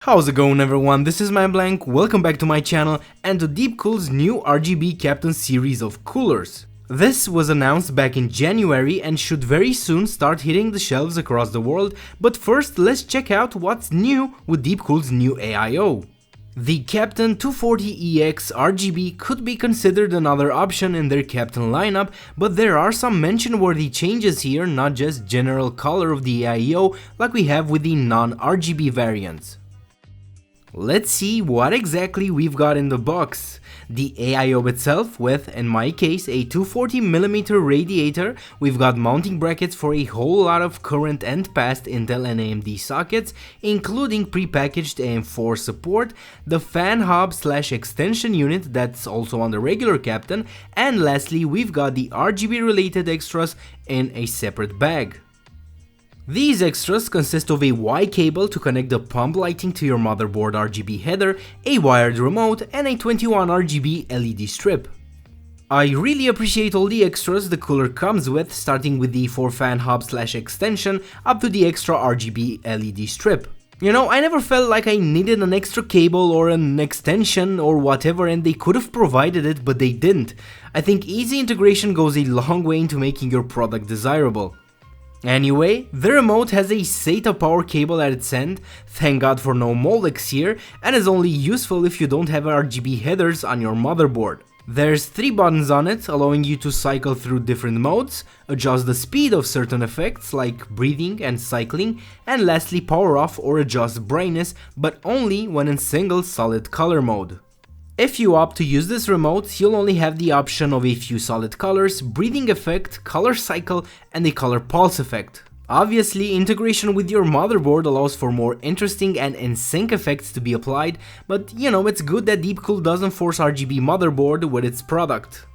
How's it going everyone, this is MindBlank, welcome back to my channel and to Deepcool's new RGB Captain series of coolers. This was announced back in January and should very soon start hitting the shelves across the world, but first let's check out what's new with Deepcool's new AIO. The Captain 240EX RGB could be considered another option in their Captain lineup, but there are some mention-worthy changes here, not just general color of the AIO like we have with the non-RGB variants. Let's see what exactly we've got in the box. The AIO itself with, in my case, a 240mm radiator. We've got mounting brackets for a whole lot of current and past Intel and AMD sockets, including prepackaged AM4 support, the fan hub / extension unit that's also on the regular Captain, and lastly we've got the RGB related extras in a separate bag. These extras consist of a Y cable to connect the pump lighting to your motherboard RGB header, a wired remote, and a 21 RGB LED strip. I really appreciate all the extras the cooler comes with, starting with the 4-fan hub / extension up to the extra RGB LED strip. You know, I never felt like I needed an extra cable or an extension or whatever, and they could have provided it, but they didn't. I think easy integration goes a long way into making your product desirable. Anyway, the remote has a SATA power cable at its end, thank god for no Molex here, and is only useful if you don't have RGB headers on your motherboard. There's 3 buttons on it, allowing you to cycle through different modes, adjust the speed of certain effects like breathing and cycling, and lastly power off or adjust brightness, but only when in single solid color mode. If you opt to use this remote, you'll only have the option of a few solid colors, breathing effect, color cycle, and a color pulse effect. Obviously, integration with your motherboard allows for more interesting and in-sync effects to be applied, but you know, it's good that Deepcool doesn't force RGB motherboard with its product.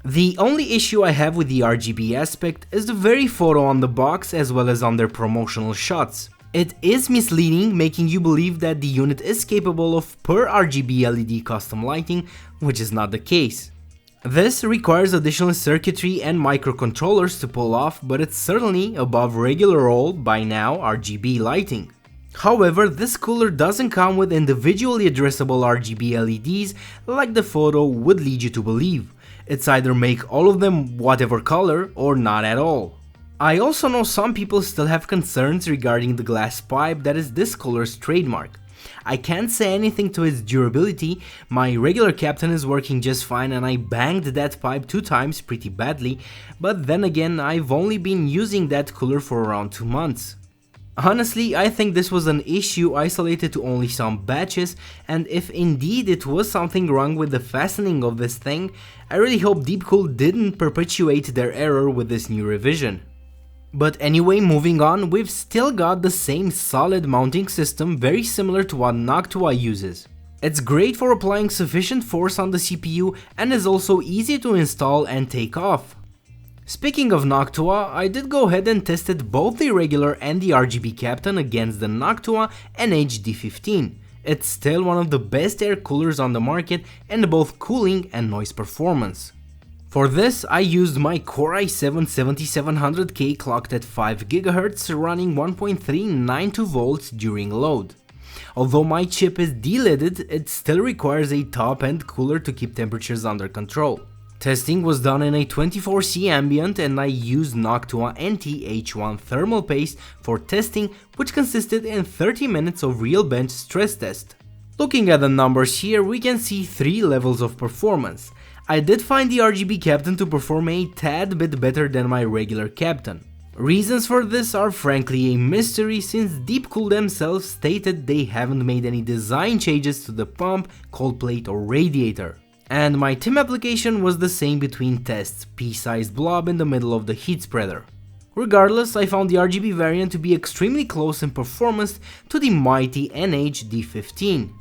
The only issue I have with the RGB aspect is the very photo on the box as well as on their promotional shots. It is misleading, making you believe that the unit is capable of per RGB LED custom lighting, which is not the case. This requires additional circuitry and microcontrollers to pull off, but it's certainly above regular old, by now, RGB lighting. However, this cooler doesn't come with individually addressable RGB LEDs like the photo would lead you to believe. It's either make all of them whatever color or not at all. I also know some people still have concerns regarding the glass pipe that is this cooler's trademark. I can't say anything to its durability, my regular Captain is working just fine and I banged that pipe 2 times pretty badly, but then again I've only been using that cooler for around 2 months. Honestly, I think this was an issue isolated to only some batches, and if indeed it was something wrong with the fastening of this thing, I really hope Deepcool didn't perpetuate their error with this new revision. But anyway, moving on, we've still got the same solid mounting system very similar to what Noctua uses. It's great for applying sufficient force on the CPU and is also easy to install and take off. Speaking of Noctua, I did go ahead and tested both the regular and the RGB Captain against the Noctua NH-D15. It's still one of the best air coolers on the market in both cooling and noise performance. For this, I used my Core i7-7700K clocked at 5 GHz running 1.392 volts during load. Although my chip is de-lidded, it still requires a top-end cooler to keep temperatures under control. Testing was done in a 24C ambient and I used Noctua NT-H1 thermal paste for testing, which consisted in 30 minutes of real bench stress test. Looking at the numbers here, we can see 3 levels of performance. I did find the RGB Captain to perform a tad bit better than my regular Captain. Reasons for this are frankly a mystery, since Deepcool themselves stated they haven't made any design changes to the pump, cold plate or radiator. And my TIM application was the same between tests, pea-sized blob in the middle of the heat spreader. Regardless, I found the RGB variant to be extremely close in performance to the mighty NH-D15.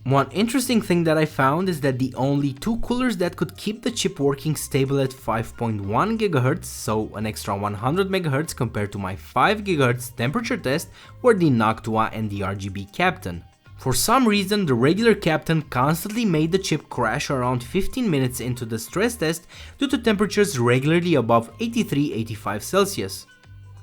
One interesting thing that I found is that the only 2 coolers that could keep the chip working stable at 5.1 GHz, so an extra 100 MHz compared to my 5 GHz temperature test, were the Noctua and the RGB Captain. For some reason, the regular Captain constantly made the chip crash around 15 minutes into the stress test due to temperatures regularly above 83-85 Celsius.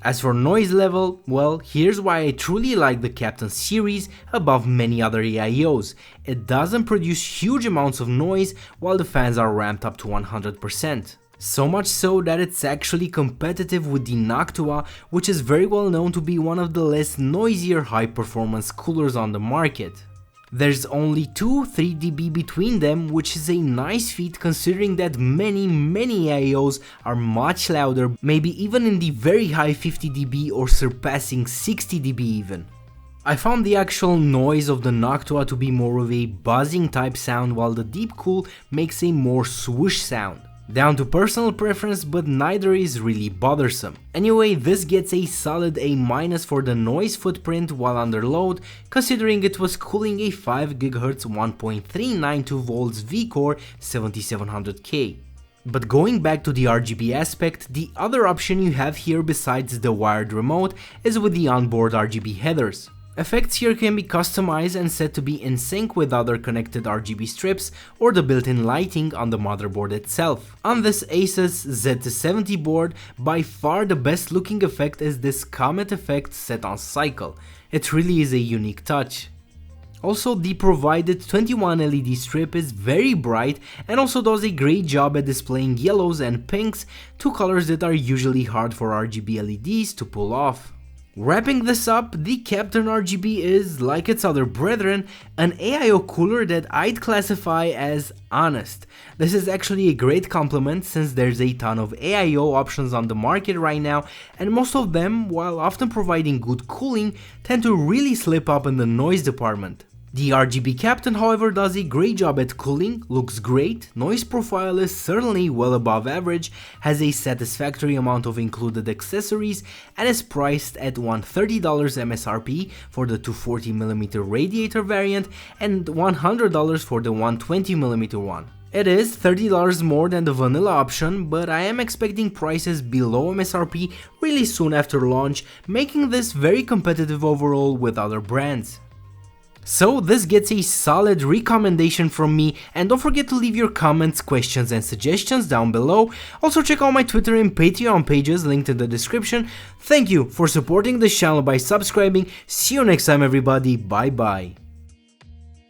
As for noise level, well, here's why I truly like the Captain series above many other AIOs. It doesn't produce huge amounts of noise while the fans are ramped up to 100%. So much so that it's actually competitive with the Noctua, which is very well known to be one of the less noisier high performance coolers on the market. There's only 2-3 dB between them, which is a nice feat considering that many AIOs are much louder, maybe even in the very high 50 dB or surpassing 60 dB even. I found the actual noise of the Noctua to be more of a buzzing type sound, while the Deepcool makes a more swoosh sound. Down to personal preference, but neither is really bothersome. Anyway, this gets a solid A- for the noise footprint while under load, considering it was cooling a 5 GHz 1.392V V-Core 7700K. But going back to the RGB aspect, the other option you have here besides the wired remote is with the onboard RGB headers. Effects here can be customized and set to be in sync with other connected RGB strips or the built-in lighting on the motherboard itself. On this Asus Z70 board, by far the best looking effect is this comet effect set on cycle. It really is a unique touch. Also, the provided 21 LED strip is very bright and also does a great job at displaying yellows and pinks, two colors that are usually hard for RGB LEDs to pull off. Wrapping this up, the Captain RGB is, like its other brethren, an AIO cooler that I'd classify as honest. This is actually a great compliment since there's a ton of AIO options on the market right now, and most of them, while often providing good cooling, tend to really slip up in the noise department. The RGB Captain, however, does a great job at cooling, looks great, noise profile is certainly well above average, has a satisfactory amount of included accessories, and is priced at $130 MSRP for the 240mm radiator variant and $100 for the 120mm one. It is $30 more than the vanilla option, but I am expecting prices below MSRP really soon after launch, making this very competitive overall with other brands. So this gets a solid recommendation from me, and don't forget to leave your comments, questions and suggestions down below. Also check out my Twitter and Patreon pages linked in the description. Thank you for supporting this channel by subscribing. See you next time everybody, bye bye.